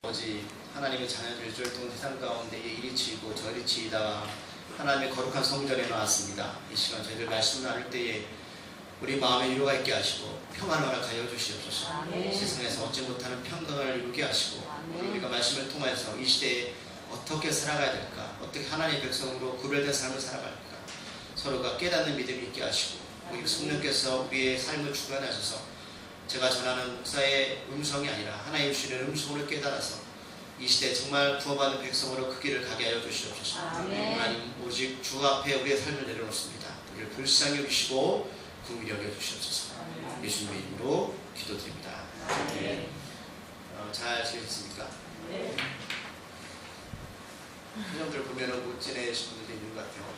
아버지, 하나님의 자녀들 절동 세상 가운데 이리 치이고 저리 치이다 하나님의 거룩한 성전에 나왔습니다. 이 시간 저희들 말씀 나눌 때에 우리 마음에 위로가 있게 하시고 평안을 허락하여 주시옵소서. 아멘. 세상에서 얻지 못하는 평강을 이루게 하시고 아멘. 우리가 말씀을 통해서 이 시대에 어떻게 살아가야 될까, 어떻게 하나님의 백성으로 구별된 삶을 살아갈까, 서로가 깨닫는 믿음이 있게 하시고 우리 성령께서 우리의 삶을 주관하셔서 제가 전하는 목사의 음성이 아니라 하나님 주시는 음성을 깨달아서 이 시대에 정말 구원받는 백성으로 그 길을 가게 하여 주시옵소서. 아멘. 하나님 오직 주 앞에 우리의 삶을 내려놓습니다. 우리를 불쌍히 여기시고 긍휼히 여겨 주시옵소서. 예수님의 이름으로 기도드립니다. 네. 잘 지내셨습니까? 네. 표정들 보면 못 지내신 분들도 있는 것 같아요.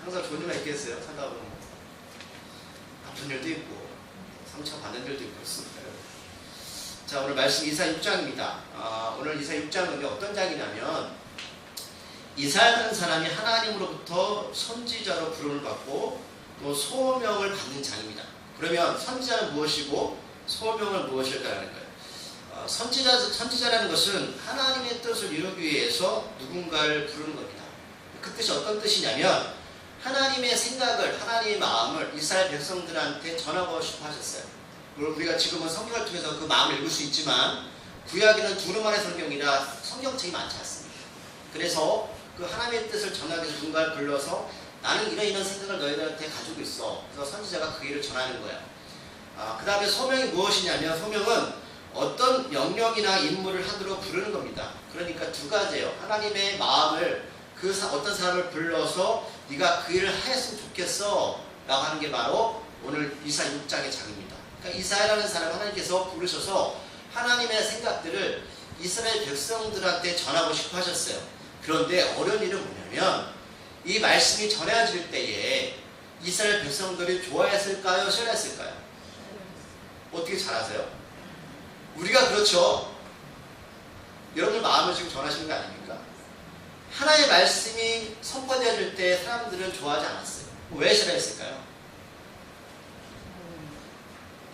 항상 좋은 일만 있겠어요. 살다 보면 아픈 일도 있고 상처받는 일도 있고 그렇습니다. 자, 오늘 말씀 이사 6장입니다. 오늘 이사 6장은 어떤 장이냐면 이사야라는 사람이 하나님으로부터 선지자로 부름을 받고 또 소명을 받는 장입니다. 그러면 선지자는 무엇이고 소명은 무엇일까라는 거예요. 선지자라는 것은 하나님의 뜻을 이루기 위해서 누군가를 부르는 겁니다. 그 뜻이 어떤 뜻이냐면 하나님의 생각을, 하나님의 마음을 이스라엘 백성들한테 전하고 싶어 하셨어요. 물론 우리가 지금은 성경을 통해서 그 마음을 읽을 수 있지만 구약에는 두루마리 성경이라 성경책이 많지 않습니다. 그래서 그 하나님의 뜻을 전하기 위해서 누군가를 불러서 나는 이런 생각을 너희들한테 가지고 있어. 그래서 선지자가 그 일을 전하는 거예요. 그 다음에 소명이 무엇이냐면 소명은 어떤 영역이나 임무를 하도록 부르는 겁니다. 그러니까 두 가지예요. 하나님의 마음을 어떤 사람을 불러서 네가 그 일을 하였으면 좋겠어 라고 하는 게 바로 오늘 이사 6장의 장입니다. 그러니까 이사야라는 사람을 하나님께서 부르셔서 하나님의 생각들을 이스라엘 백성들한테 전하고 싶어 하셨어요. 그런데 어려운 일은 뭐냐면 이 말씀이 전해질 때에 이스라엘 백성들이 좋아했을까요? 싫어했을까요? 어떻게 잘 아세요? 우리가 그렇죠. 여러분들 마음을 지금 전하시는 거 아닙니까? 하나님의 말씀이 선포되어질 때 사람들은 좋아하지 않았어요. 왜 싫어했을까요?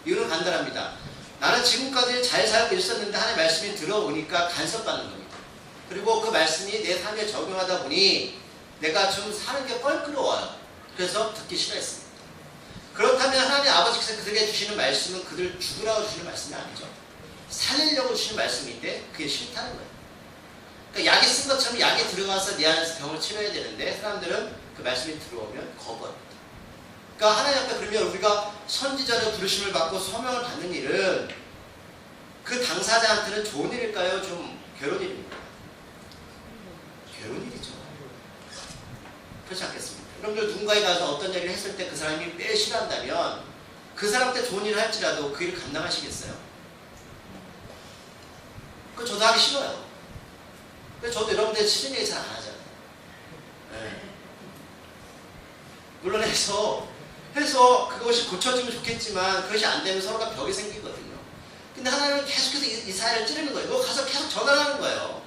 이유는 간단합니다. 나는 지금까지 잘 살고 있었는데 하나님의 말씀이 들어오니까 간섭받는 겁니다. 그리고 그 말씀이 내 삶에 적용하다 보니 내가 좀 사는 게 껄끄러워요. 그래서 듣기 싫어했습니다. 그렇다면 하나님 아버지께서 그들에게 주시는 말씀은 그들 죽으라고 주시는 말씀이 아니죠. 살리려고 주시는 말씀인데 그게 싫다는 거예요. 그러니까 약이 쓴 것처럼 약이 들어가서 내 안에서 병을 치료해야 되는데 사람들은 그 말씀이 들어오면 거부합니다. 그러니까 하나님 앞에 그러면 우리가 선지자를 부르심을 받고 소명을 받는 일은 그 당사자한테는 좋은 일일까요? 좀 괴로운 일입니까? 괴로운 일이죠. 그렇지 않겠습니까? 여러분들 누군가에 가서 어떤 얘기를 했을 때 그 사람이 매 싫어한다면 그 사람한테 좋은 일을 할지라도 그 일을 감당하시겠어요? 그거 저도 하기 싫어요. 그래서 저도 여러분들 싫은 얘기 잘 안 하잖아요. 네. 물론 해서 그것이 고쳐지면 좋겠지만 그것이 안 되면 서로가 벽이 생기거든요. 근데 하나님은 계속해서 이사야를 찌르는 거예요. 너 가서 계속 전하라는 거예요.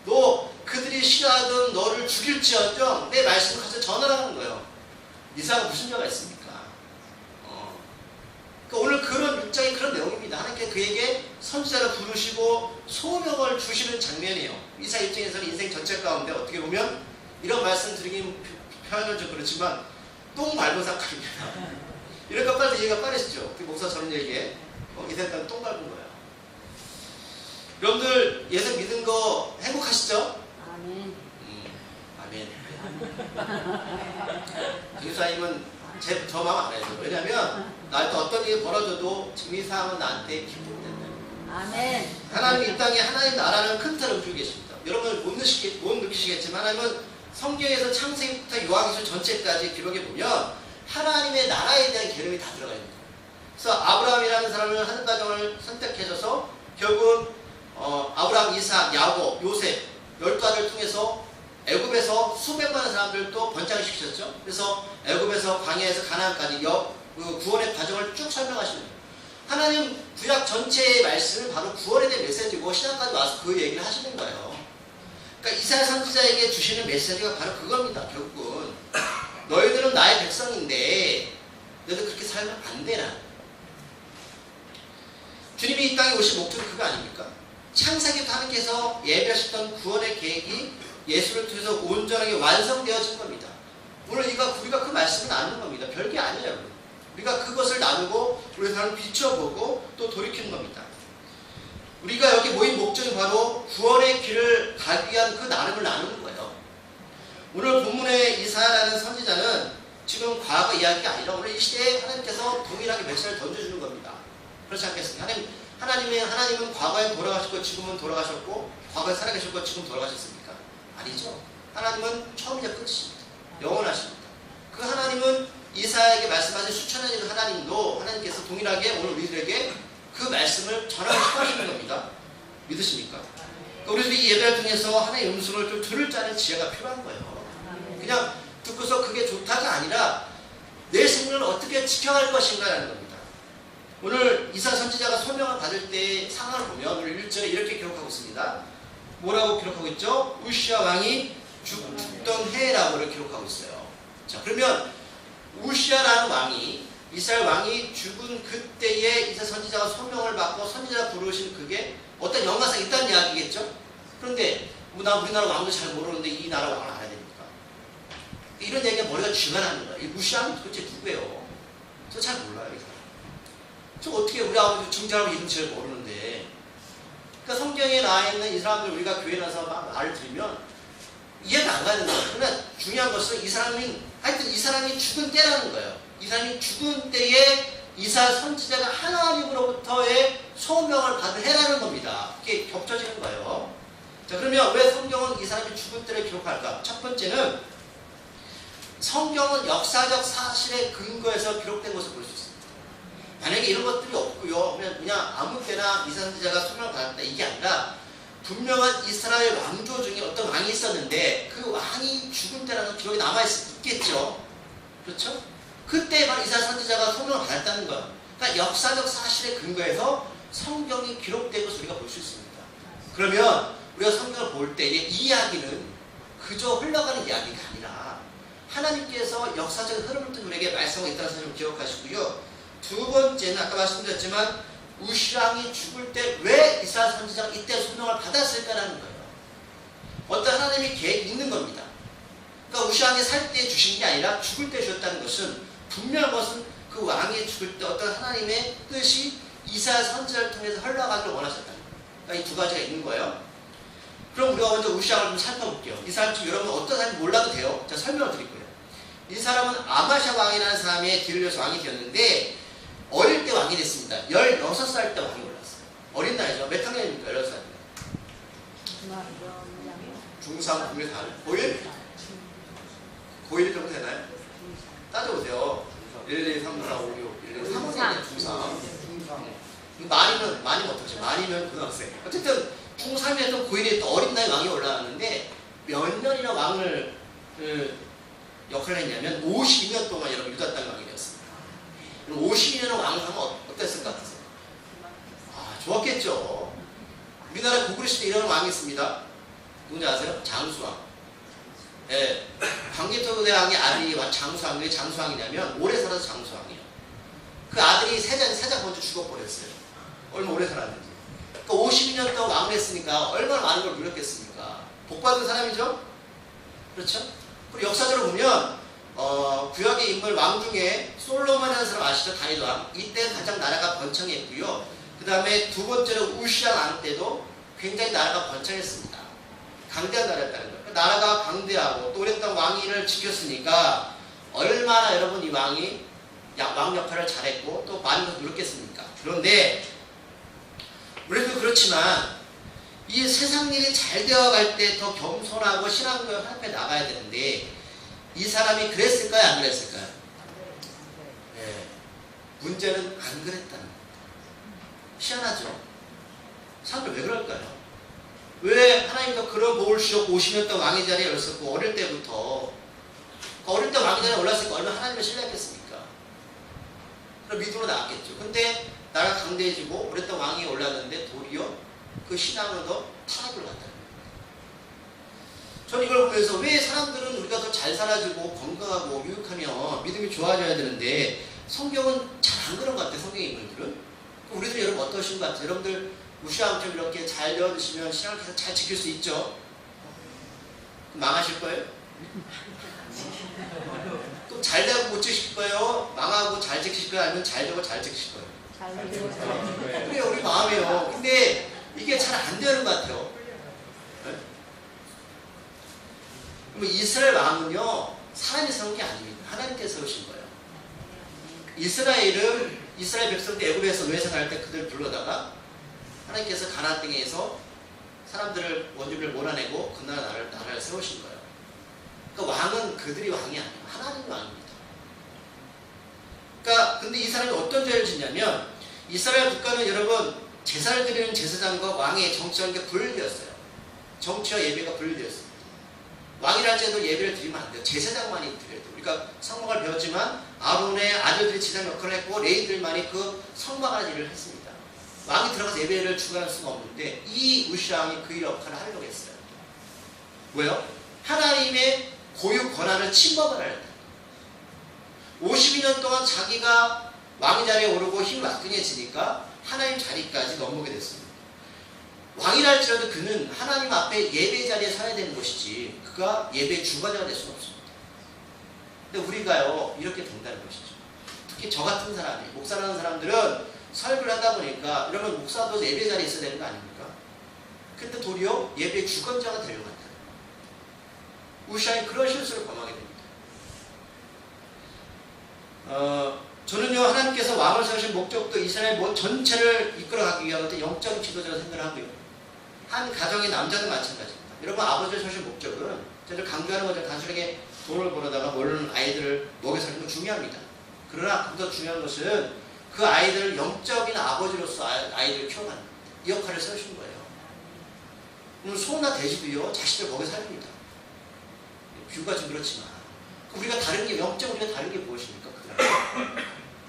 너 그들이 싫어하든 너를 죽일지언정 내 말씀을 가서 전하라는 거예요. 이사야가 무슨 죄가 있습니까? 그러니까 오늘 그런 6장이 그런 내용입니다. 하나님께 그에게 선지자를 부르시고 소명을 주시는 장면이에요. 이사야 입장에서는 인생 전체 가운데 어떻게 보면 이런 말씀 드리긴 표현은 좀 그렇지만 똥 밟은 사건입니다. 이러니까 빨리 이해가 빠르시죠? 그 목사 저런 얘기에 이생까지 똥 밟은 거예요. 여러분들 예수 믿은 거 행복하시죠? 아멘. 아멘. 교사님은 저 마음 안 해요. 왜냐면 나한테 어떤 일이 벌어져도 지금 이 상황은 나한테 기쁨이 된다. 아멘. 하나님 이 땅에 하나님 나라는 큰 틀을 주고 계십니다. 여러분 못 느끼시겠지만 하나님은 성경에서 창세기부터 요한계시록 전체까지 기록해 보면 하나님의 나라에 대한 개념이 다 들어가 있는 거예요. 그래서 아브라함이라는 사람을 하늘 가정을 선택해줘서 결국은 아브라함, 이삭, 야곱, 요셉 12아들을 통해서 애굽에서 수백만의 사람들도 번창시키셨죠. 그래서 애굽에서 광야에서 가나안까지 그 구원의 과정을 쭉 설명하시는 거예요. 하나님 구약 전체의 말씀은 바로 구원에 대한 메시지고 신약까지 와서 그 얘기를 하시는 거예요. 그러니까 이사야 선지자에게 주시는 메시지가 바로 그겁니다. 결국은 너희들은 나의 백성인데 너희들 그렇게 살면 안 되나. 주님이 이 땅에 오신 목적이 그거 아닙니까? 창세기부터 하나님께서 예비하셨던 구원의 계획이 예수를 통해서 온전하게 완성되어진 겁니다. 오늘 우리가 그 말씀을 나누는 겁니다. 별게 아니에요. 우리가 그것을 나누고 우리 사람을 비춰보고 또 돌이키는 겁니다. 우리가 여기 모인 목적이 바로 구원의 길을 가기 위한 그 나눔을 나누는 거예요. 오늘 본문의 이사야라는 선지자는 지금 과거 이야기가 아니라 오늘 이 시대에 하나님께서 동일하게 메시지를 던져주는 겁니다. 그렇지 않겠습니까? 하나님은 과거에 돌아가셨고 지금은 돌아가셨고 과거에 살아계셨고 지금 돌아가셨습니까? 아니죠. 하나님은 처음이자 끝이십니다. 영원하십니다. 그 하나님은 이사야에게 말씀하신 수천 년의 하나님도 하나님께서 동일하게 오늘 우리들에게 그 말씀을 전하고 싶어 하시는 겁니다. 믿으십니까? 그러니까 우리들이 이 예배를 통해서 하나님의 음성을 좀 들을 줄 아는 지혜가 필요한 거예요. 그냥 듣고서 그게 좋다가 아니라 내 생명을 어떻게 지켜갈 것인가라는 겁니다. 오늘 이사 선지자가 소명을 받을 때 상황을 보면 오늘 1절에 이렇게 기록하고 있습니다. 뭐라고 기록하고 있죠? 우시아 왕이 죽던 해라고 기록하고 있어요. 자, 그러면 우시아라는 왕이 이스라엘 왕이 죽은 그때에 이사 선지자가 소명을 받고 선지자가 부르신 그게 어떤 연관성이 있다는 이야기겠죠? 그런데 우리나라 왕도 잘 모르는데 이 나라 왕을 알아야 됩니까? 이런 얘기가 머리가 쥐가 나는 거예요. 이 우시아는 도대체 누구예요? 저 잘 몰라요. 이 사람. 저 어떻게 우리 아버지 중자라고 이름 잘 모르는데. 그러니까 성경에 나와 있는 이 사람들 우리가 교회 나서 막 말을 들으면 이해가 안 가는 거예요. 그러나 중요한 것은 이 사람이 죽은 때라는 거예요. 이 사람이 죽은 때에 이사 선지자가 하나님으로부터의 소명을 받은 해라는 겁니다. 이게 겹쳐지는 거예요. 자, 그러면 왜 성경은 이 사람이 죽은 때를 기록할까? 첫 번째는 성경은 역사적 사실에 근거해서 기록된 것을 볼 수 있습니다. 만약에 이런 것들이 없고요. 그냥 아무 때나 이사 선지자가 소명을 받았다 이게 아니라 분명한 이스라엘 왕조 중에 어떤 왕이 있었는데 그 왕이 죽은 때라는 기록이 남아있겠죠. 그렇죠? 그때 바로 이사 선지자가 소명을 받았다는 거예요. 그러니까 역사적 사실에 근거해서 성경이 기록된 것을 우리가 볼 수 있습니다. 그러면 우리가 성경을 볼 때 이 이야기는 그저 흘러가는 이야기가 아니라 하나님께서 역사적 흐름을 둔 우리에게 말씀하고 있다는 사실을 기억하시고요. 두 번째는 아까 말씀드렸지만 우시아이 죽을 때 왜 이스라엘 선지자가 이때 소명을 받았을까라는 거예요. 어떤 하나님의 계획이 있는 겁니다. 그러니까 우시아이 살 때 주신 게 아니라 죽을 때 주셨다는 것은 분명한 것은 그 왕이 죽을 때 어떤 하나님의 뜻이 이스라엘 선지자를 통해서 흘러가기를 원하셨다는 거예요. 그러니까 이 두 가지가 있는 거예요. 그럼 우리가 먼저 우시아를 좀 살펴볼게요. 이 사람 지금 여러분 어떤 사람인지 몰라도 돼요. 제가 설명을 드릴 거예요. 이 사람은 아마샤 왕이라는 사람의 뒤를 이어서 왕이 되었는데 어릴 때 왕이 됐습니다. 16살 때 왕이 올랐어요. 어린 나이죠. 몇 학년입니까? 16살입니다. 중3, 중1, 4년. 고1? 고1 정도 되나요? 따져보세요. 1, 2, 3, 4, 5, 6, 1, 2, 3학년이에요. 중3. 많이면 어떡하죠? 많이면 고등학생. 어쨌든 중3이었던 고1이 또 어린 나이 왕이 올라왔는데 몇 년이나 왕을 역할을 했냐면 52년 동안 여러분 유다 땅 왕이 되었습니다. 52년을 왕을 하면 어땠을 것 같으세요? 좋았겠죠. 우리나라 고구려 시대 이런 왕이 있습니다. 누군지 아세요? 장수왕. 예, 광개토대 왕의 아들이 장수왕. 왜 장수왕이냐면 오래 살아서 장수왕이에요. 그 아들이 세자 먼저 죽어버렸어요. 얼마 오래 살았는지. 그러니까 52년 동안 왕을 했으니까 얼마나 많은 걸 누렸겠습니까? 복받은 사람이죠? 그렇죠? 그리고 역사적으로 보면 구약의 인물 왕 중에 솔로몬이라는 사람 아시죠? 다윗 왕. 이때 가장 나라가 번창했고요. 그 다음에 두 번째로 우시아 왕 때도 굉장히 나라가 번창했습니다. 강대한 나라였다는 거예요. 나라가 강대하고 또 오랫동안 왕위를 지켰으니까 얼마나 여러분 이 왕이 왕 역할을 잘했고 또 많은 것을 누렸겠습니까? 그런데 우리도 그렇지만 이 세상 일이 잘 되어갈 때 더 겸손하고 신앙교육 앞에 나가야 되는데 이 사람이 그랬을까요? 안 그랬을까요? 네. 문제는 안 그랬다는 겁니다. 희한하죠? 사람들 왜 그럴까요? 왜 하나님도 그런 복을 주셨고 50년 동안 왕의 자리에 올랐었고 어릴 때부터 어릴 때 왕의 자리에 올랐으니까 얼마나 하나님을 신뢰했겠습니까? 그럼 믿음으로 나왔겠죠. 근데 나라가 강대해지고 오랫동안 왕이 올랐는데 도리어 그 신앙을 더 타락을 갔다는 거예요. 저는 이걸 보면서 왜 사람들은 우리가 더 잘 살아지고 건강하고 유익하면 믿음이 좋아져야 되는데 성경은 잘 안 그런 것 같아요. 성경의 인물들은 우리들 여러분 어떠신 것 같아요? 여러분들 우시왕 좀 이렇게 잘 배워두시면 신앙을 계속 잘 지킬 수 있죠? 망하실 거예요? 또 잘 되고 못 지킬 거예요? 망하고 잘 지키실 거예요? 아니면 잘 되고 잘 지키실 거예요? 그게 우리 마음이에요. 근데 이게 잘 안 되는 것 같아요. 네? 그럼 이스라엘 왕은요, 사람이 세운 게 아닙니다. 하나님께서 세우신 거예요. 이스라엘 백성들 애굽에서 노예 생활할 때 그들 불러다가 하나님께서 가나안 땅에서 사람들을 원주민을 몰아내고 그 나라를 세우신 거예요. 그러니까 왕은 그들이 왕이 아니에요. 하나님이 왕입니다. 그러니까 근데 이 사람이 어떤 죄를 짓냐면 이스라엘 국가는 여러분 제사를 드리는 제사장과 왕의 정치라는 게 분리되었어요. 정치와 예배가 분리되었습니다. 왕이랄지라도 예배를 드리면 안 돼요. 제사장만이 드려야 돼요. 그러니까 성막을 배웠지만 아론의 아들들이 제사장 역할을 했고 레위들만이 그 성막하는 일을 했습니다. 왕이 들어가서 예배를 주관할 수가 없는데 이 우시왕이 그 역할을 하려고 했어요. 왜요? 하나님의 고유 권한을 침범을 하려다. 52년 동안 자기가 왕의 자리에 오르고 힘이 막강해지니까 하나님 자리까지 넘어오게 됐습니다. 왕이랄지라도 그는 하나님 앞에 예배 자리에 서야 되는 것이지 그가 예배의 주관자가 될 수는 없습니다. 근데 우리가요 이렇게 된다는 것이죠. 특히 저 같은 사람이 목사라는 사람들은 설교를 하다 보니까 이러면 목사도 예배 자리에 있어야 되는 거 아닙니까? 근데 도리어 예배의 주관자가 되려고 한다. 우시왕이 그런 실수를 범하게 됩니다. 저는요 하나님께서 왕을 세우신 목적도 이스라엘 전체를 이끌어가기 위한 어떤 영적인 지도자로 생각을 하고요. 한 가정의 남자도 마찬가지입니다. 여러분 아버지를 세우신 목적은 저를 강조하는 거죠. 단순하게 돈을 벌어다가 모르는 아이들을 먹여 살리는 건 중요합니다. 그러나 더 중요한 것은 그 아이들을 영적인 아버지로서 아이들을 키워가는 겁니다. 이 역할을 세우신 거예요. 오늘 소나 돼지도요 자식들 먹여 살립니다. 뷰가 좀 그렇지만 우리가 다른 게 영적 우리가 다른 게 무엇입니까?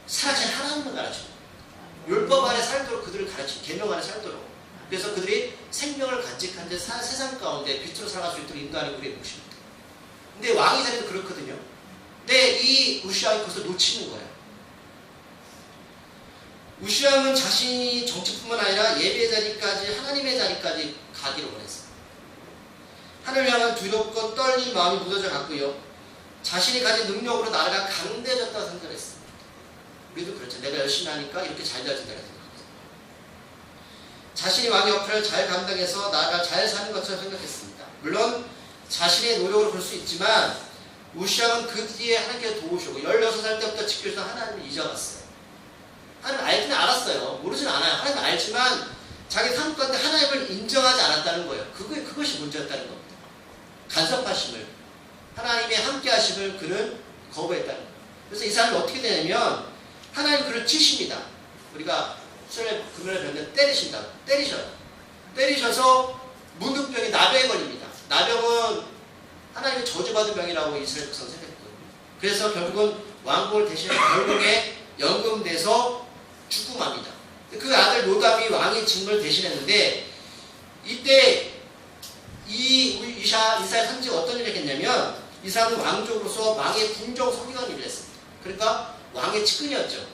사실 하나님을 가르치고 율법 안에 살도록 그들을 가르치고 계명 안에 살도록 그래서 그들이 생명을 간직한 데 세상 가운데 빛으로 살아갈 수 있도록 인도하는 우리의 몫입니다. 근데 왕의 자리도 그렇거든요. 근데 이 우시왕이 그것을 놓치는 거예요. 우시왕은 자신이 정치뿐만 아니라 예배의 자리까지 하나님의 자리까지 가기를 원했어요. 하늘을 향한 두렵고 떨린 마음이 묻어져 갔고요. 자신이 가진 능력으로 나라가 강대해졌다고 생각했습니다. 우리도 그렇죠. 내가 열심히 하니까 이렇게 잘 되어진다고 생각합니다. 자신이 왕의 역할을 잘 감당해서 나라가 잘 사는 것처럼 생각했습니다. 물론 자신의 노력으로 볼 수 있지만 우시왕은 그 뒤에 하나님께서 도우시고 16살 때부터 지켜서 하나님을 잊어갔어요. 하나님 알기는 알았어요. 모르진 않아요. 하나님 알지만 자기 삶 가운데 하나님을 인정하지 않았다는 거예요. 그것이 문제였다는 겁니다. 간섭하심을 하나님의 함께하심을 그는 거부했다는 거예요. 그래서 이 사람이 어떻게 되냐면 하나님 그를 치십니다. 우리가 수련회 금요일에 배우는데 때리셔서 문둥병이 나병에 걸립니다. 나병은 하나님의 저주받은 병이라고 이스라엘 백성은 생각했거든요. 그래서 결국은 왕국을 대신해 결국에 연금돼서 죽고 맙니다. 그 아들 요담이 왕의 직무를 대신했는데 이때 이사야 선지가 어떤 일을 했냐면 이 사람은 왕족으로서 왕의 궁정 서기관 일을 했습니다. 그러니까 왕의 측근이었습니다.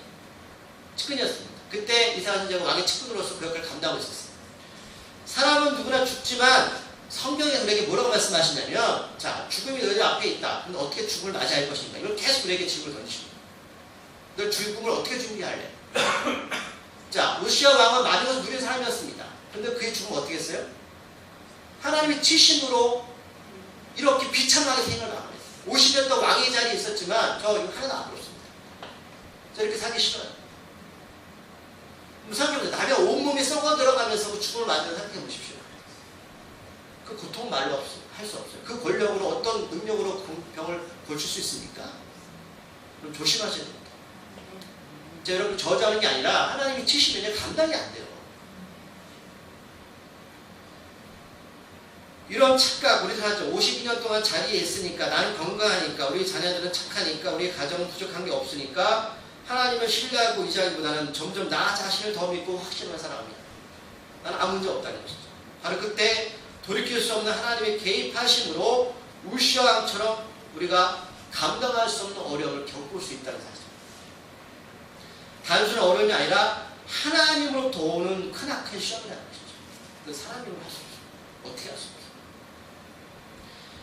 그때 이사야 선지가 왕의 측근으로서 그 역할을 감당하고 있었어요. 사람은 누구나 죽지만 성경에서 우리에게 뭐라고 말씀하시냐면 자 죽음이 너희 앞에 있다. 근데 어떻게 죽음을 맞이할 것인가? 이걸 계속 우리에게 질문을 던지십니다. 너 죽음을 어떻게 준비할래? 자 우시아 왕은 마지막에 누린 사람이었습니다. 그런데 그의 죽음을 어떻게 했어요? 하나님의 치심으로 이렇게 비참하게 생을 마감했어요. 50년 동안 왕의 자리에 있었지만 저 이거 하나도 안 부럽습니다. 저 이렇게 살기 싫어요. 생각해보세요. 남의 온몸이 썩어 들어가면서 그 죽음을 맞이를 생각해 보십시오. 그 고통은 말로 할 수 없어요. 그 권력으로 어떤 능력으로 병을 고칠 수 있습니까? 그럼 조심하셔야 됩니다. 자, 여러분 저주하는 게 아니라 하나님이 치시면 감당이 안 돼요. 이런 착각 우리 사죠. 52년 동안 자리에 있으니까 나는 건강하니까 우리 자녀들은 착하니까 우리 가정은 부족한 게 없으니까 하나님을 신뢰하고 의지하기보다는 점점 나 자신을 더 믿고 확신을 살아갑니다. 나는 아무 문제 없다는 것이죠. 바로 그때 돌이킬 수 없는 하나님의 개입하심으로 우시아 왕처럼 우리가 감당할 수 없는 어려움을 겪을 수 있다는 사실입니다. 단순한 어려움이 아니라 하나님으로부터 오는 크나큰 시험이라는 것이죠. 그 사람으로 할 수 없어요. 어떻게 할 수 없어요.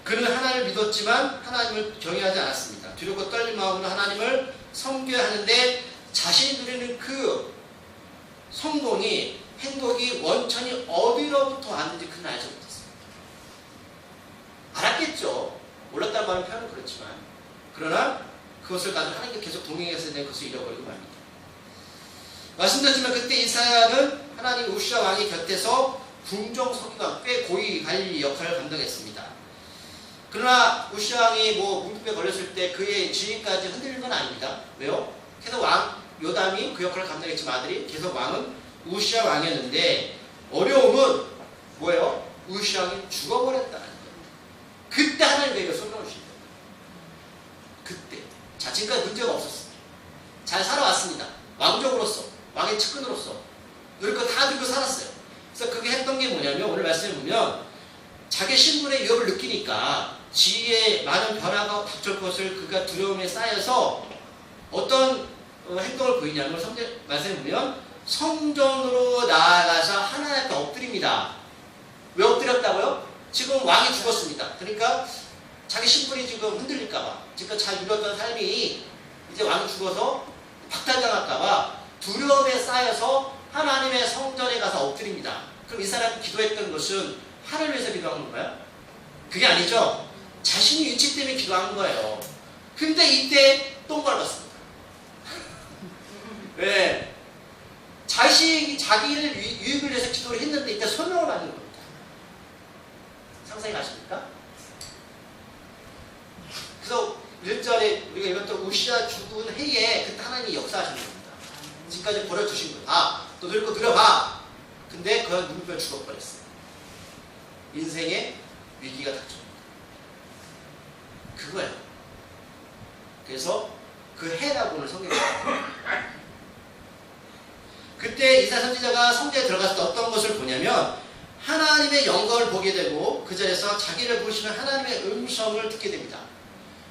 그는 하나님을 믿었지만 하나님을 경외하지 않았습니다. 두렵고 떨린 마음으로 하나님을 섬겨야 하는데 자신이 누리는 그 성공이 행복이 원천이 어디로부터 왔는지 그는 알지 못했습니다. 알았겠죠. 몰랐다는 말은 표현은 그렇지만 그러나 그것을 가지고 하나님께 계속 동행했어야 되는 것을 잃어버리고 말입니다. 말씀드렸지만 그때 이사야는 하나님 우시아 왕의 곁에서 궁정서기관 꽤 고위 관리 역할을 감당했습니다. 그러나 우시아 왕이 문득에 걸렸을 때 그의 지위까지 흔들린 건 아닙니다. 왜요? 계속 왕 요담이 그 역할을 감당했지만 아들이 계속 왕은 우시아 왕이었는데 어려움은 뭐예요? 우시아 왕이 죽어버렸다는 거예요. 그때 하나님께서 손을 오신 거예요. 그때. 자, 지금까지 문제가 없었습니다. 잘 살아왔습니다. 왕족으로서, 왕의 측근으로서 누릴 거 다 들고 살았어요. 그래서 그게 했던 게 뭐냐면 오늘 말씀을 보면 자기 신분의 위협을 느끼니까 지위에 많은 변화가 닥칠 것을 그가 두려움에 쌓여서 어떤 행동을 보이냐면 성경 말씀을 보면 성전으로 나아가서 하나님 앞에 엎드립니다. 왜 엎드렸다고요? 지금 왕이 죽었습니다. 그러니까 자기 신분이 지금 흔들릴까봐, 지금 잘 누렸던 삶이 이제 왕이 죽어서 박탈당할까봐 두려움에 쌓여서 하나님의 성전에 가서 엎드립니다. 그럼 이 사람이 기도했던 것은 하나님을 위해서 기도한 건가요? 그게 아니죠. 자신의 위치 때문에 기도한 거예요. 근데 이때 똥 밟았습니다. 왜? 자기를 유익을 위해서 기도를 했는데 이때 소명을 받는 겁니다. 상상이 가십니까? 그래서 1절에 우리가 읽었던 우시아 죽은 해에 그때 하나님이 역사하시는 겁니다. 지금까지 버려두신 거예요. 너 누릴 거 누려봐. 근데 그가 눈물을 죽어버렸어요. 인생의 위기가 닥쳐옵니다. 그거예요. 그래서 그 해라고 오늘 성경에 그때 이사야 선지자가 성전에 들어갔을 때 어떤 것을 보냐면 하나님의 영광을 보게 되고 그 자리에서 자기를 부르시는 하나님의 음성을 듣게 됩니다.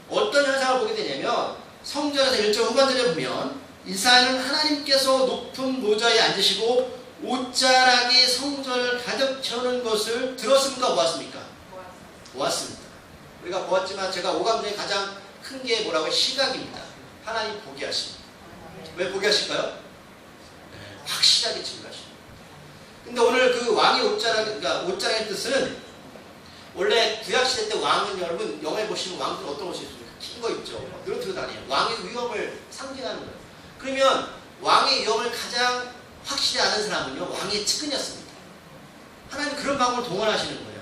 어떤 현상을 보게 되냐면 성전에서 1절 후반절에 보면 이사야는 하나님께서 높은 모자에 앉으시고 옷자락이 성전을 가득 채우는 것을 들었습니까? 보았습니까? 보았습니다. 우리가 보았지만 제가 오감 중에 가장 큰 게 뭐라고? 시각입니다. 하나님 보게 하십니다. 왜 보게 하실까요? 확실하게 증거하십니다. 근데 오늘 그 왕의 옷자락, 그러니까 옷자락의 뜻은 원래 구약시대 때 왕은 여러분 영화에 보시면 왕들 어떤 옷이 있습니까? 긴 거 입죠. 늘어뜨려 다녀요. 왕의 위엄을 상징하는 거예요. 그러면 왕의 위엄을 가장 확실히 아는 사람은요, 왕의 측근이었습니다. 하나님 그런 방법을 동원하시는 거예요.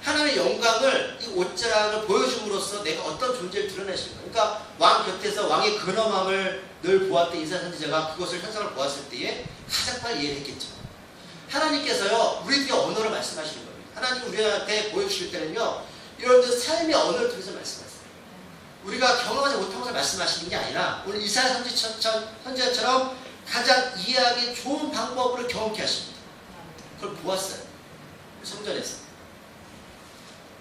하나님의 영광을 이 옷자락을 보여줌으로써 내가 어떤 존재를 드러내시는 거예요. 그러니까 왕 곁에서 왕의 근엄함을 늘 보았던 이사야 선지자가 그것을 현상을 보았을 때에 가장 빨리 이해를 했겠죠. 하나님께서요, 우리에게 언어를 말씀하시는 겁니다. 하나님 우리한테 보여주실 때는요, 이런 삶의 언어를 통해서 말씀하세요. 우리가 경험하지 못한 것을 말씀하시는 게 아니라 오늘 이사야 선지자처럼 가장 이해하기 좋은 방법으로 경험케 하십니다. 그걸 보았어요. 성전에서.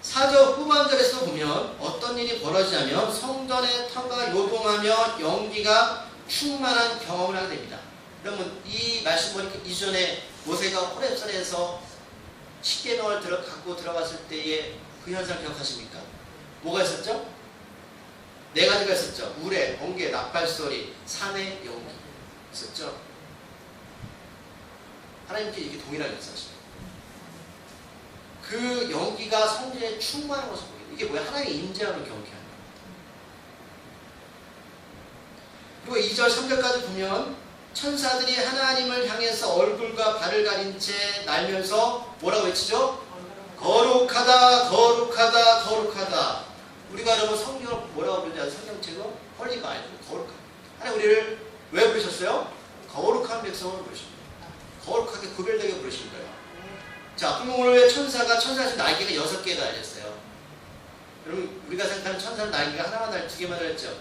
4절 후반절에서 보면 어떤 일이 벌어지냐면 성전의 터가 요동하며 연기가 충만한 경험을 하게 됩니다. 여러분 이 말씀 보니까 이전에 모세가 호렙산에서 십계명을 갖고 들어갔을 때의 그 현상 기억하십니까? 뭐가 있었죠? 4가지가 있었죠. 우레, 번개, 나팔소리, 산의 연기 있었죠. 하나님께 이렇게 동일하게 역사하십니다. 그 연기가 성전에 충만한 것을 보여요. 이게 뭐야? 하나님의 임재함을 경험케 하는 거예요. 그리고 2절, 3절까지 보면 천사들이 하나님을 향해서 얼굴과 발을 가린 채 날면서 뭐라고 외치죠? 거룩하다, 거룩하다, 거룩하다. 우리가 여러분 성경을 뭐라고 부르는지 아세요? 성경책은 헐리가 아니죠. 거룩하다. 하나님 우리를 왜 부르셨어요? 거룩한 백성을 부르십니다. 거룩하게 구별되게 부르신 거예요. 자, 그럼 오늘 천사가 날개가 6개가 달렸어요. 여러분 우리가 생각하는 천사는 날개가 하나만 달려 2개만 달렸죠?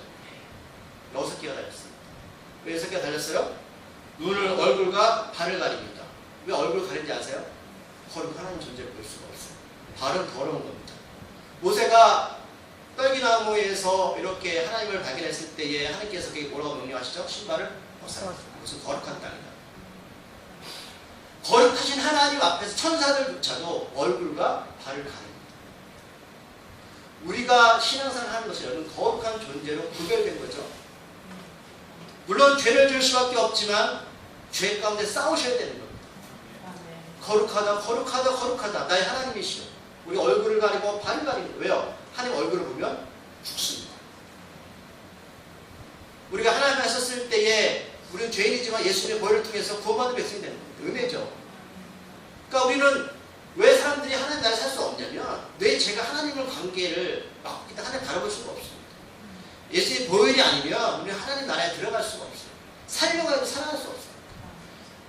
6개가 달렸어요. 왜 6개가 달렸어요? 눈을, 얼굴과 발을 가립니다. 왜 얼굴 가린지 아세요? 거룩한 존재를 볼 수가 없어요. 발은 더러운 겁니다. 모세가 떨기나무에서 이렇게 하나님을 발견했을 때에 하나님께서 그게 뭐라고 명령하시죠? 신발을 벗어라. 무슨 거룩한 땅이다. 거룩하신 하나님 앞에서 천사들조차도 얼굴과 발을 가립니다. 우리가 신앙생활 하는 것이 여러분 거룩한 존재로 구별된 거죠. 물론 죄를 지을 수밖에 없지만 죄 가운데 싸우셔야 되는 겁니다. 거룩하다 거룩하다 거룩하다 나의 하나님이시오. 우리 얼굴을 가리고 발을 가리는 거예요. 왜요? 하나님 얼굴을 보면 죽습니다. 우리가 하나님 앞에 섰을 때에 우리는 죄인이지만 예수님의 보혈을 통해서 구원받은 백성이 되는 겁니다. 은혜죠. 그러니까 우리는 왜 사람들이 하나님 나라에 살 수 없냐면 왜 제가 하나님과 관계를 막 일단 하나님 바라볼 수가 없습니다. 예수의 보혈이 아니면 우리는 하나님 나라에 들어갈 수가 없어요. 살려고 해도 살아날 수 없어요.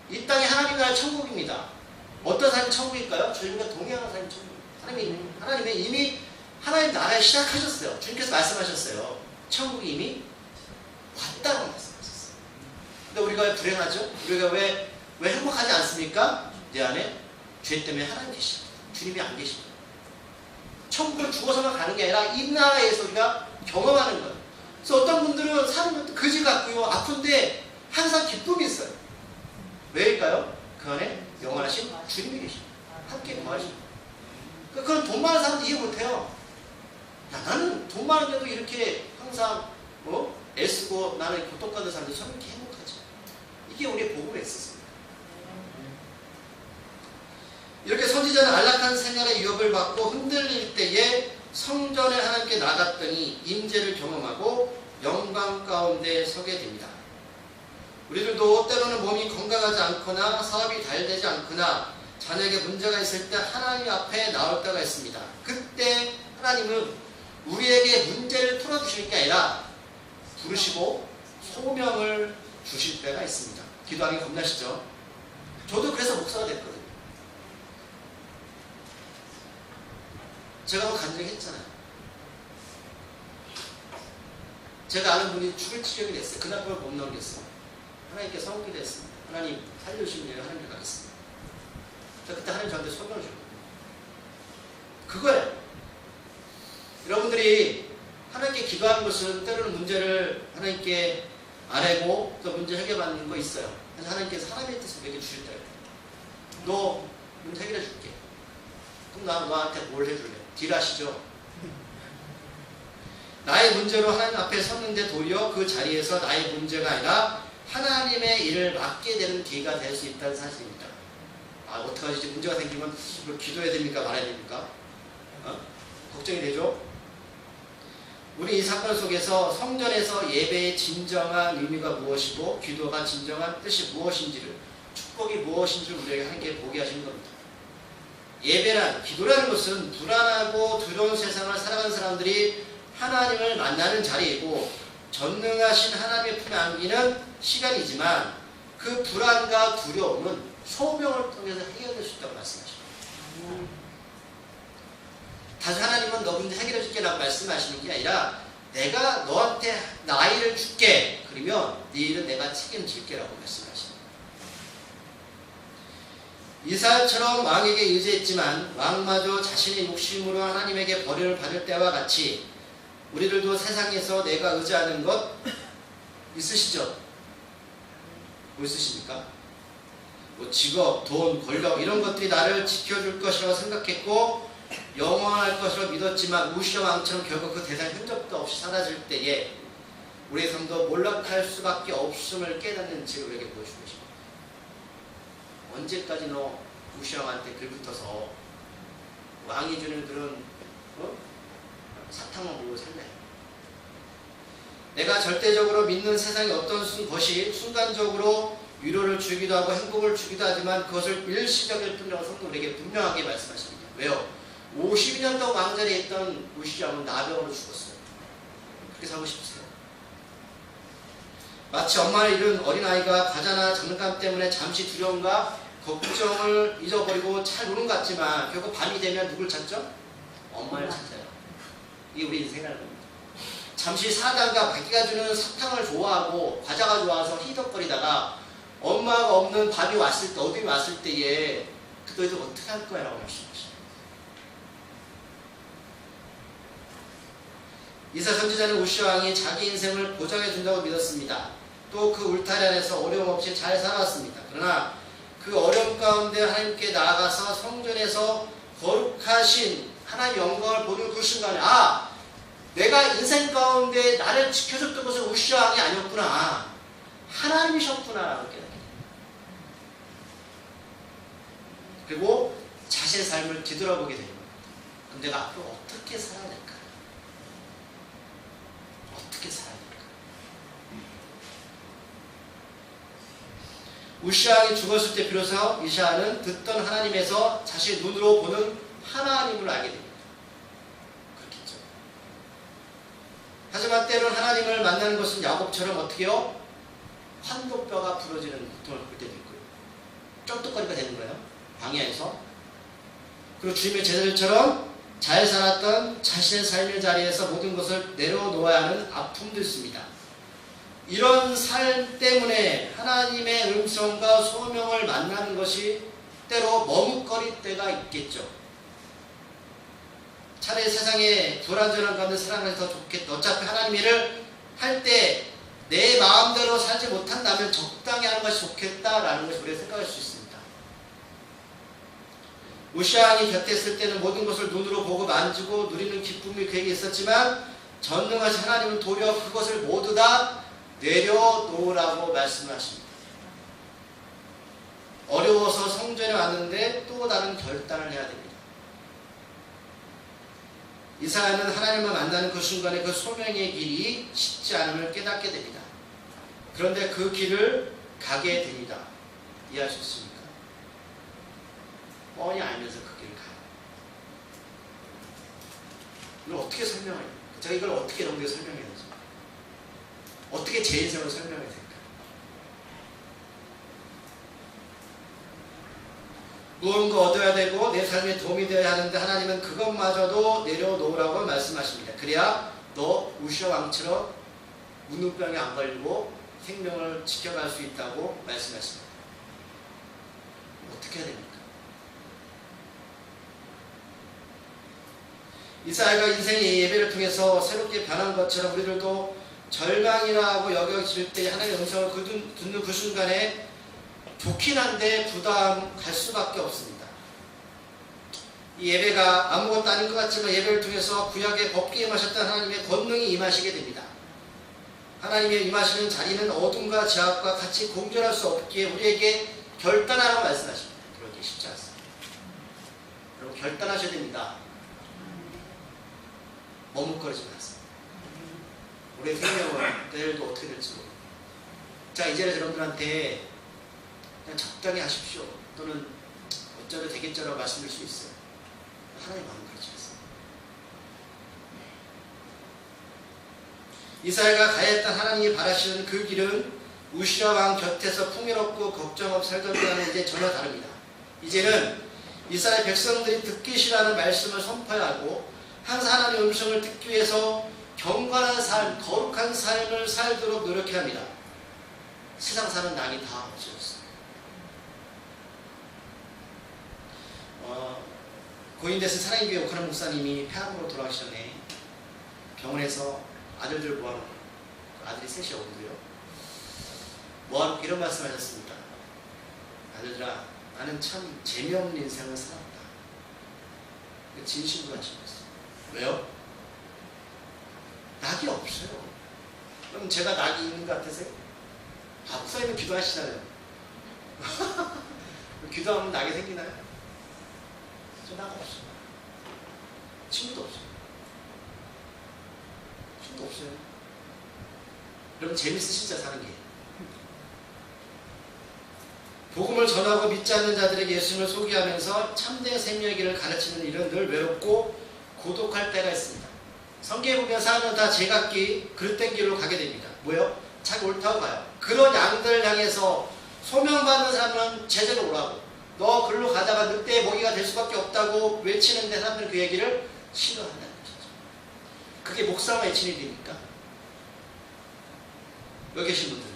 이 땅이 하나님 나라의 천국입니다. 어떤 삶이 천국일까요? 주님과 동행하는 삶이 천국입니다. 하나님이 이미 하나님 나라에 시작하셨어요. 주님께서 말씀하셨어요. 천국이 이미 왔다고 말씀하셨어요. 근데 우리가 왜 불행하죠? 우리가 왜 행복하지 않습니까? 내 안에 죄 때문에 하나님 계십니다. 주님이 안 계십니다. 천국을 죽어서만 가는 게 아니라 이 나라에서 우리가 경험하는 거예요. 그래서 어떤 분들은 사는 것도 거지 같고요. 아픈데 항상 기쁨이 있어요. 왜일까요? 그 안에 영원하신 주님이 계십니다. 함께 거하십니다. 그건 돈 많은 사람도 이해 못해요. 야, 나는 돈 많은데도 이렇게 항상 애쓰고 나는 고통받는 사람들 저는 이렇게 행복하지. 이게 우리의 복음에 있었습니다. 이렇게 선지자는 안락한 생활의 유업을 받고 흔들릴 때에 성전에 하나님께 나갔더니 임재를 경험하고 영광 가운데 서게 됩니다. 우리들도 때로는 몸이 건강하지 않거나 사업이 잘 되지 않거나 자녀에게 문제가 있을 때 하나님 앞에 나올 때가 있습니다. 그때 하나님은 우리에게 문제를 풀어주시는 게 아니라 부르시고 소명을 주실 때가 있습니다. 기도하기 겁나시죠? 저도 그래서 목사가 됐거든요. 제가 뭐 간증했잖아요. 제가 아는 분이 죽을 지경이 됐어요. 그날 그걸 못 넘겼어요. 하나님께 성기도 했습니다. 하나님 살려주시면 내가 하나님께 가겠습니다. 그때 하나님 저한테 소명을 줬거든요. 그거예요. 여러분들이 하나님께 기도하는 것은 때로는 문제를 하나님께 아뢰고 또 문제 해결받는 거 있어요. 그래서 하나님께서 하나님의 뜻을 내게 주실 때가 있어요. 너 문제 해결해 줄게. 그럼 나 너한테 뭘 해줄래? 딜하시죠. 나의 문제로 하나님 앞에 섰는데 도리어 그 자리에서 나의 문제가 아니라 하나님의 일을 맡게 되는 기회가 될 수 있다는 사실입니다. 아, 어떡하지? 문제가 생기면 기도해야 됩니까? 말아야 됩니까? 걱정이 되죠? 우리 이 사건 속에서 성전에서 예배의 진정한 의미가 무엇이고 기도가 진정한 뜻이 무엇인지를, 축복이 무엇인지를 우리에게 함께 보게 하시는 겁니다. 예배란, 기도라는 것은 불안하고 두려운 세상을 살아가는 사람들이 하나님을 만나는 자리이고 전능하신 하나님의 품에 안기는 시간이지만 그 불안과 두려움은 소명을 통해서 해결될 수 있다고 말씀하십니다. 다시 하나님은 너 문제 해결해 줄게 라고 말씀하시는 게 아니라 내가 너한테 나이를 줄게. 그러면 네 일은 내가 책임질게 라고 말씀하십니다. 이사야처럼 왕에게 의지했지만 왕마저 자신의 욕심으로 하나님에게 벌을 받을 때와 같이 우리들도 세상에서 내가 의지하는 것 있으시죠? 뭐 있으십니까? 뭐 직업, 돈, 권력 이런 것들이 나를 지켜줄 것이라고 생각했고 영원할 것이라고 믿었지만 우시와 왕처럼 결국 그 대상의 흔적도 없이 사라질 때에 우리의 삶도 몰락할 수밖에 없음을 깨닫는 지를 우리에게 보여주고 계십니다. 언제까지 너 우시와 왕한테 글붙어서 왕이 주는 그런 사탕만 보고 살래? 내가 절대적으로 믿는 세상의 어떤 것이 순간적으로 위로를 주기도 하고 행복을 주기도 하지만 그것을 일시적일 뿐이라고 성도 우리에게 분명하게 말씀하십니다. 왜요? 52년 동안 왕자리에 있던 우시아는 나병으로 죽었어요. 그렇게 살고 싶으세요? 마치 엄마를 잃은 어린아이가 과자나 장난감 때문에 잠시 두려움과 걱정을 잊어버리고 잘 노는 것 같지만 결국 밤이 되면 누굴 찾죠? 엄마를 찾아요. 이게 우리 인생이라는 겁니다. 잠시 사단과 바퀴가 주는 사탕을 좋아하고 과자가 좋아서 희덕거리다가 엄마가 없는 밤이 왔을 때, 어둠이 왔을 때에 그 너희들 어떻게 할 거야? 라고 말씀하십니다. 이사 선지자는 우시아 왕이 자기 인생을 보장해 준다고 믿었습니다. 또 그 울타리 안에서 어려움 없이 잘 살아왔습니다. 그러나 그 그 어려움 가운데 하나님께 나아가서 성전에서 거룩하신 하나님 영광을 보는 그 순간에 내가 인생 가운데 나를 지켜줬던 것은 우시아 왕이 아니었구나. 하나님이셨구나라고 깨닫게 됩니다. 그리고 자신의 삶을 뒤돌아보게 됩니다. 그럼 내가 앞으로 어떻게 살아야 될까? 어떻게 살아야 될까? 우시아 왕이 죽었을 때 비로소 이샤야는 듣던 하나님에서 자신의 눈으로 보는 하나님을 알게 됩니다. 그렇겠죠. 하지만 때로는 하나님을 만나는 것은 야곱처럼 어떻게요? 환도뼈가 부러지는 고통을 겪을 때도 있고요. 쫀득거리가 되는 거예요. 광야에서. 그리고 주님의 제자들처럼 잘 살았던 자신의 삶의 자리에서 모든 것을 내려놓아야 하는 아픔도 있습니다. 이런 삶 때문에 하나님의 음성과 소명을 만나는 것이 때로 머뭇거릴 때가 있겠죠. 차라리 세상에 불완전한 가운데 살아가는 게 더 좋겠다. 어차피 하나님의 일을 할 때 내 마음대로 살지 못한다면 적당히 하는 것이 좋겠다라는 것을 우리가 생각할 수 있습니다. 우시아 왕이 곁에 있을 때는 모든 것을 눈으로 보고 만지고 누리는 기쁨이 그에게 있었지만 전능하신 하나님은 도리어 그것을 모두 다 내려놓으라고 말씀을 하십니다. 어려워서 성전에 왔는데 또 다른 결단을 해야 됩니다. 이사야는 하나님을 만나는 그 순간에 그 소명의 길이 쉽지 않음을 깨닫게 됩니다. 그런데 그 길을 가게 됩니다. 이해하셨습니까? 뻔히 알면서 그 길을 가요. 이걸 어떻게 설명해요? 제가 이걸 어떻게 여러분에게 설명해야 되죠? 어떻게 제 인생을 설명해야 될까? 무언가 얻어야 되고 내 삶에 도움이 되어야 하는데 하나님은 그것마저도 내려놓으라고 말씀하십니다. 그래야 너 우시아 왕처럼 문둥병에 안 걸리고 생명을 지켜갈 수 있다고 말씀하십니다. 어떻게 해야 됩니까? 이사야가 인생의 예배를 통해서 새롭게 변한 것처럼 우리들도 절망이라고 여겨질 때 하나님의 음성을 듣는 그 순간에 좋긴 한데 부담 갈 수밖에 없습니다. 이 예배가 아무것도 아닌 것 같지만 예배를 통해서 구약의 법궤에 임하셨던 하나님의 권능이 임하시게 됩니다. 하나님의 임하시는 자리는 어둠과 제약과 같이 공존할 수 없기에 우리에게 결단하라고 말씀하십니다. 그러기 쉽지 않습니다. 여러분 결단하셔야 됩니다. 머뭇거리지 마세요. 우리의 생명은 내일도 어떻게 될지 모릅니다. 자, 이제 여러분들한테 그냥 적당히 하십시오. 또는 어쩌면 되겠죠라고 말씀드릴 수 있어요. 하나님 마음은 그렇지 않습니다. 이사야가 가야 했던 하나님이 바라시는 그 길은 우시아 왕 곁에서 풍요롭고 걱정 없이 살던 때와는 이제 전혀 다릅니다. 이제는 이스라엘 백성들이 듣기 싫어하는 말씀을 선포해야 하고 항상 하나님의 음성을 듣기 위해서 경건한 삶, 거룩한 삶을 살도록 노력해야 합니다. 세상 사는 낙이 다 없어졌어요. 고인대에서 사랑의 교회 오카노 목사님이 폐암으로 돌아가기 전에 병원에서 아들들 모아놓고 아들이 셋이 오고요. 모아놓고 이런 말씀을 하셨습니다. 아들들아, 나는 참 재미없는 인생을 살았다. 진심으로 하시면서. 왜요? 낙이 없어요. 그럼 제가 낙이 있는 것 같으세요? 목사님은 기도하시잖아요. 기도하면 낙이 생기나요? 저 낙 없어요. 친구도 없어요. 친구도 없어요. 여러분 재밌으시죠? 사는 게. 복음을 전하고 믿지 않는 자들에게 예수님을 소개하면서 참된 생명의 길을 가르치는 일은 늘 외롭고 고독할 때가 있습니다. 성경에 보면 사람은 다 제각기 그릇된 길로 가게 됩니다. 뭐요? 자기 옳다고 가요. 그런 양들을 향해서 소명받는 사람은 제대로 오라고, 너 글로 가다가 늑대의 먹이가 될 수밖에 없다고 외치는데 사람들은 그 얘기를 싫어한다는 것이죠. 그게 목사와 외치는 일입니까? 여기 계신 분들,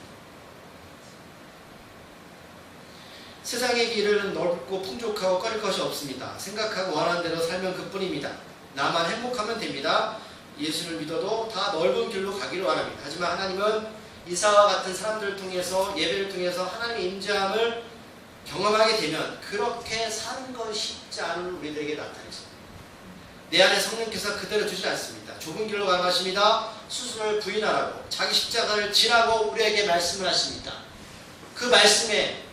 세상의 길은 넓고 풍족하고 꺼릴 것이 없습니다. 생각하고 원하는 대로 살면 그뿐입니다. 나만 행복하면 됩니다. 예수를 믿어도 다 넓은 길로 가기를 원합니다. 하지만 하나님은 이사와 같은 사람들을 통해서, 예배를 통해서 하나님의 임재함을 경험하게 되면 그렇게 사는 건 쉽지 않은 우리들에게 나타내십니다. 내 안에 성령께서 그대로 두지 않습니다. 좁은 길로 가르마십니다. 스스로를 부인하라고 자기 십자가를 지라고 우리에게 말씀을 하십니다. 그 말씀에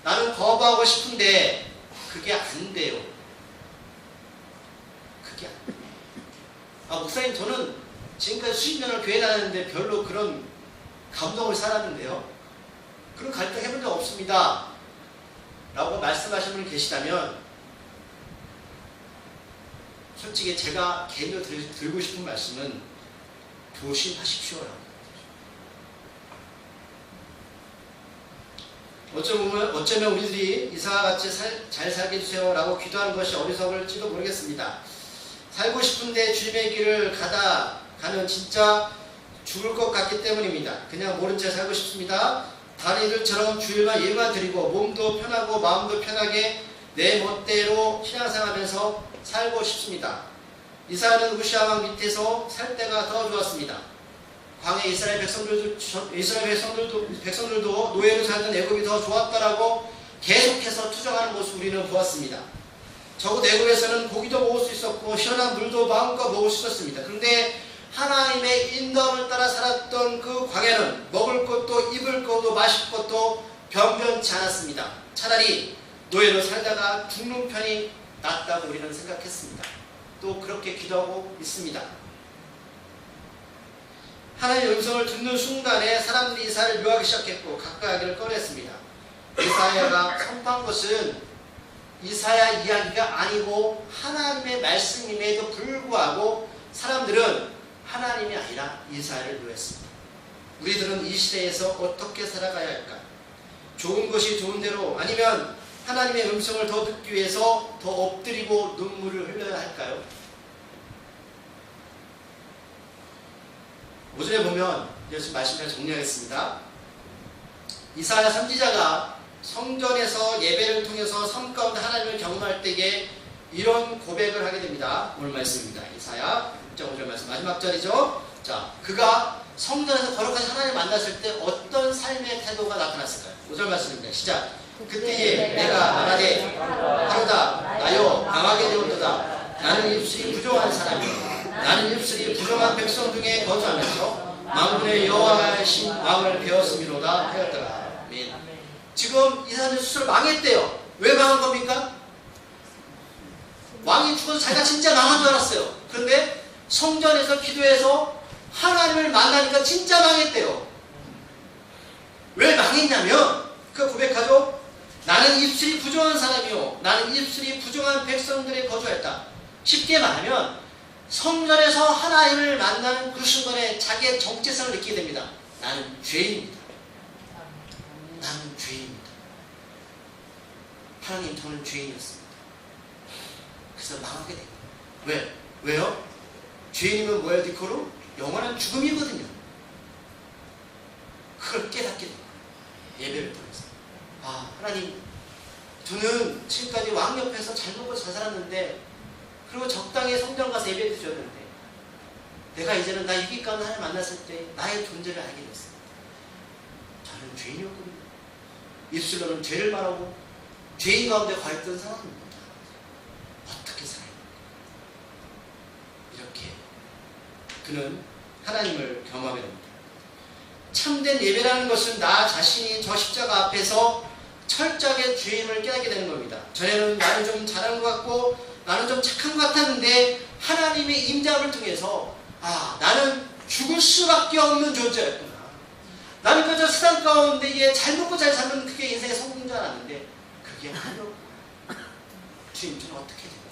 나는 거부하고 싶은데 그게 안 돼요. 그게 안 돼요. 목사님, 저는 지금까지 수십 년을 교회 다녔는데 별로 그런 감동을 살았는데요. 그런 갈등 해본 적 없습니다. 라고 말씀하신 분이 계시다면 솔직히 제가 개인적으로 드리고 싶은 말씀은 조심하십시오라고. 어쩌면 우리들이 이사와 같이 잘 살게 해주세요 라고 기도하는 것이 어리석을지도 모르겠습니다. 살고 싶은데 주님의 길을 가는 진짜 죽을 것 같기 때문입니다. 그냥 모른 채 살고 싶습니다. 다른 이들처럼 주일만 예배만 드리고 몸도 편하고 마음도 편하게 내 멋대로 신앙생활하면서 살고 싶습니다. 이사야는 우시아 왕 밑에서 살 때가 더 좋았습니다. 광해 이스라엘 백성들도 노예로 살던 애굽이 더 좋았다라고 계속해서 투정하는 모습 우리는 보았습니다. 적어도 애굽에서는 고기도 먹을 수 있었고 시원한 물도 마음껏 먹을 수 있었습니다. 그런데 하나님의 인도함을 따라 살았던 그 광야는 먹을 것도 입을 것도 마실 것도 변변치 않았습니다. 차라리 노예로 살다가 죽는 편이 낫다고 우리는 생각했습니다. 또 그렇게 기도하고 있습니다. 하나님의 음성을 듣는 순간에 사람들이 이사야를 묘하기 시작했고 각과하기를 꺼냈습니다. 이사야가 선포한 것은 이사야 이야기가 아니고 하나님의 말씀임에도 불구하고 사람들은 하나님이 아니라 이사야를 묘했습니다. 우리들은 이 시대에서 어떻게 살아가야 할까? 좋은 것이 좋은 대로, 아니면 하나님의 음성을 더 듣기 위해서 더 엎드리고 눈물을 흘려야 할까요? 오전에 보면 예수 말씀을 정리하겠습니다. 이사야 선지자가 성전에서 예배를 통해서 삶 가운데 하나님을 경험할 때에 이런 고백을 하게 됩니다. 오늘 말씀입니다. 이사야 6장 5절 말씀 마지막 절이죠. 자, 그가 성전에서 거룩하신 하나님을 만났을 때 어떤 삶의 태도가 나타났을까요? 5절 말씀입니다. 시작. 그때에 내가 말하되 하루다 나여 강하게 되었도다. 나는 입술이 부정한 사람이요 나는 입술이 부정한 백성 중에 거주하면서 만군의 여호와신 왕을 배웠음이로다 하였더라. 아멘. 지금 이사야는 스스로 망했대요. 왜 망한 겁니까? 왕이 죽어서 자기가 진짜 망한 줄 알았어요. 그런데 성전에서 기도해서 하나님을 만나니까 진짜 망했대요. 왜 망했냐면 그 고백하죠. 나는 입술이 부정한 사람이요 나는 입술이 부정한 백성들에 거주했다. 쉽게 말하면 성전에서 하나님을 만나는 그 순간에 자기의 정체성을 느끼게 됩니다. 나는 죄인입니다. 나는 죄인입니다. 하나님, 저는 죄인이었습니다. 그래서 망하게 됩니다. 왜? 왜요? 죄인이면 뭐예요, 디코로? 영원한 죽음이거든요. 그걸 깨닫게 됩니다. 예배를 통해서. 하나님, 저는 지금까지 왕 옆에서 잘 먹고 잘 살았는데, 그리고 적당히 성전 가서 예배도 드렸는데, 내가 이제는 나 유기 가운데 하나님 만났을 때 나의 존재를 알게 됐습니다. 저는 죄인이었거든요. 입술로는 죄를 말하고 죄인 가운데 거했던 사람입니다. 어떻게 살아요? 이렇게 그는 하나님을 경험하게 됩니다. 참된 예배라는 것은 나 자신이 저 십자가 앞에서 철저하게 죄인을 깨닫게 되는 겁니다. 전에는 나는 좀 잘한 것 같고 나는 좀 착한 것 같았는데 하나님의 임재함을 통해서 나는 죽을 수밖에 없는 존재였구나. 나는 그저 세상 가운데 이게 잘 먹고 잘 사는 그게 인생의 성공인 줄 알았는데 그게 아니었구나. 주님, 저는 어떻게 됩니까?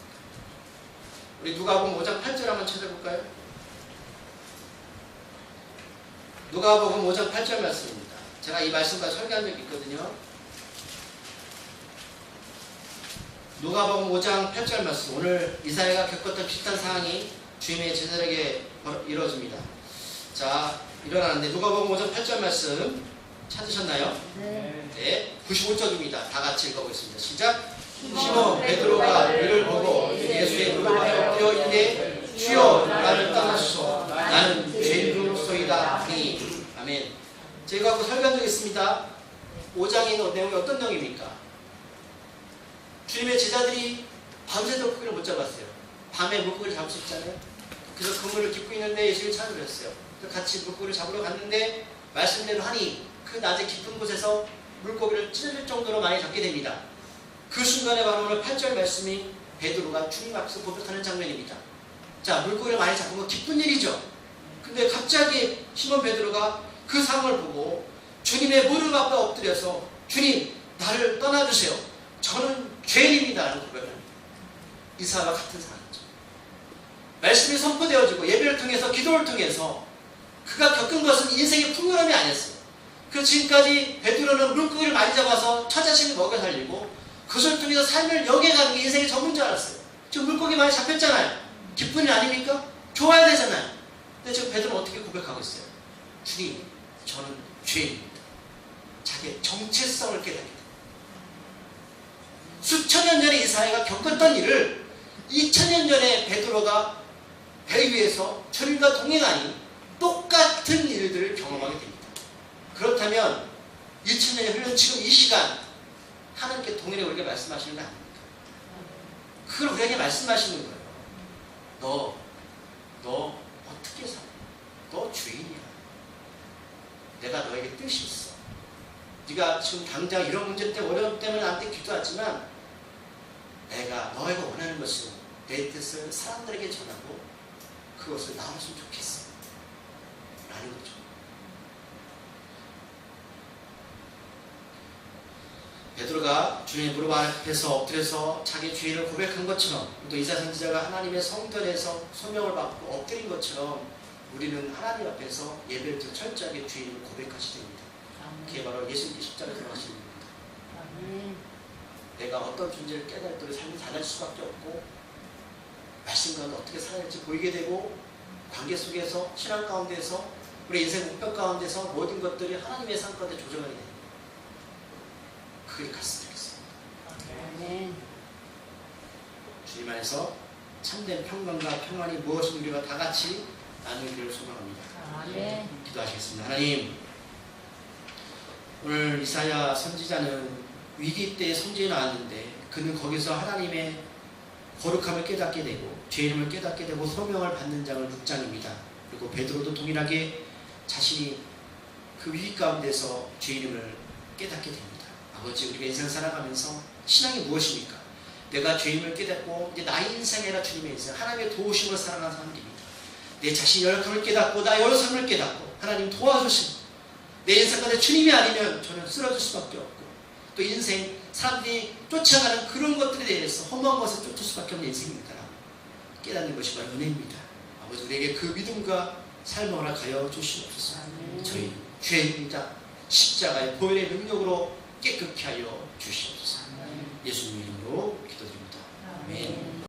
우리 누가복음 5장 8절 한번 찾아볼까요? 누가복음 5장 8절 말씀입니다. 제가 이 말씀과 설교한 적이 있거든요. 누가복음 5장 8절 말씀. 오늘 이사야가 겪었던 비슷한 상황이 주님의 제자들에게 이루어집니다. 자, 일어나는데 누가복음 5장 8절 말씀 찾으셨나요? 네. 95쪽입니다. 다 같이 읽어보겠습니다. 시작. 시몬 베드로가 이를 보고 예수의 무릎에 엎드려 이르되 주여 나를 떠나소서 나는 죄인으로소이다 하니. 아멘. 제가 그 설교한 적이 있습니다. 5장에 있는 내용이 어떤 내용입니까? 주님의 제자들이 밤새도록 고기를 못 잡았어요. 밤에 물고기를 잡을 수 있잖아요. 그래서 그물을 깃고 있는데 예수님이 찾아오셨어요. 같이 물고기를 잡으러 갔는데 말씀대로 하니 그 낮에 깊은 곳에서 물고기를 찢어질 정도로 많이 잡게 됩니다. 그 순간에 바로 오늘 8절 말씀이 베드로가 주님 앞에서 고백하는 장면입니다. 자, 물고기를 많이 잡은 거 기쁜 일이죠. 근데 갑자기 시몬 베드로가 그 상황을 보고 주님의 무릎 앞에 엎드려서 주님, 나를 떠나주세요. 저는 죄인입니다. 라는 고백을 합니다. 이사와 같은 상황이죠. 말씀이 선포되어지고 예배를 통해서 기도를 통해서 그가 겪은 것은 인생의 풍요함이 아니었어요. 그 지금까지 베드로는 물고기를 많이 잡아서 처자식을 먹여 살리고 그것을 통해서 삶을 영해가는 게 인생의 전부인 줄 알았어요. 지금 물고기 많이 잡혔잖아요. 기쁜 일 아닙니까? 좋아야 되잖아요. 근데 지금 베드로는 어떻게 고백하고 있어요? 주님, 저는 죄인입니다. 자기의 정체성을 깨닫게 됩니다. 수천 년 전에 이사야가 겪었던 일을 2000년 전에 베드로가 배 위에서 주님과 동행하니 똑같은 일들을 경험하게 됩니다. 그렇다면 2000년이 흘른 지금 이 시간 하나님께 동일하게 우리에게 말씀하시는 거 아닙니까? 그걸 우리에게 말씀하시는 거예요. 너 어떻게 살아? 너 주인이야. 내가 너에게 뜻이 있어. 네가 지금 당장 이런 문제 때문에 어려움 때문에 나한테 기도하지만 내가 너희가 원하는 것은 내 뜻을 사람들에게 전하고 그것을 나눴으면 좋겠어. 라는 거죠. 베드로가 주님의 무릎 앞에서 엎드려서 자기 죄를 고백한 것처럼 또 이사야 선지자가 하나님의 성전에서 소명을 받고 엎드린 것처럼 우리는 하나님 앞에서 예배를 드려 철저하게 죄를 고백하시게 됩니다. 그게 바로 예수님께 십자가에 들어가시는 겁니다. 내가 어떤 존재를 깨달을 때 삶이 달라질 수밖에 없고 말씀 가운데 어떻게 살아야 할지 보이게 되고 관계 속에서 신앙 가운데서 우리 인생 목표 가운데서 모든 것들이 하나님의 삶 가운데 조정하게 됩니다. 그게 갔으면 좋겠습니다. 주님 안에서 참된 평강과 평안이 무엇인지 우리가 다 같이 나누기를 소망합니다. 기도하시겠습니다. 하나님, 오늘 이사야 선지자는 위기 때에 성지에 나왔는데 그는 거기서 하나님의 거룩함을 깨닫게 되고 죄인임을 깨닫게 되고 소명을 받는 자가 6장입니다. 그리고 베드로도 동일하게 자신이 그 위기 가운데서 죄인임을 깨닫게 됩니다. 아버지, 우리가 인생 살아가면서 신앙이 무엇입니까? 내가 죄인임을 깨닫고 이제 나의 인생이 아니라 주님의 인생, 하나님의 도우심을 살아가는 사람들입니다. 내 자신의 연약함을 깨닫고 나의 연약함을 깨닫고 하나님 도와주시고 내 인생 가운데 주님이 아니면 저는 쓰러질 수밖에 없고 또 인생 사람들이 쫓아가는 그런 것들에 대해서 허무한 것을 쫓을 수밖에 없는 인생입니다. 깨닫는 것이 바로 은혜입니다. 아버지, 우리에게 그 믿음과 삶을 허락하여 주시옵소서. 저희 죄인입니다. 십자가의 보혈의 능력으로 깨끗게 하여 주시옵소서. 예수님 이름으로 기도드립니다. 아멘.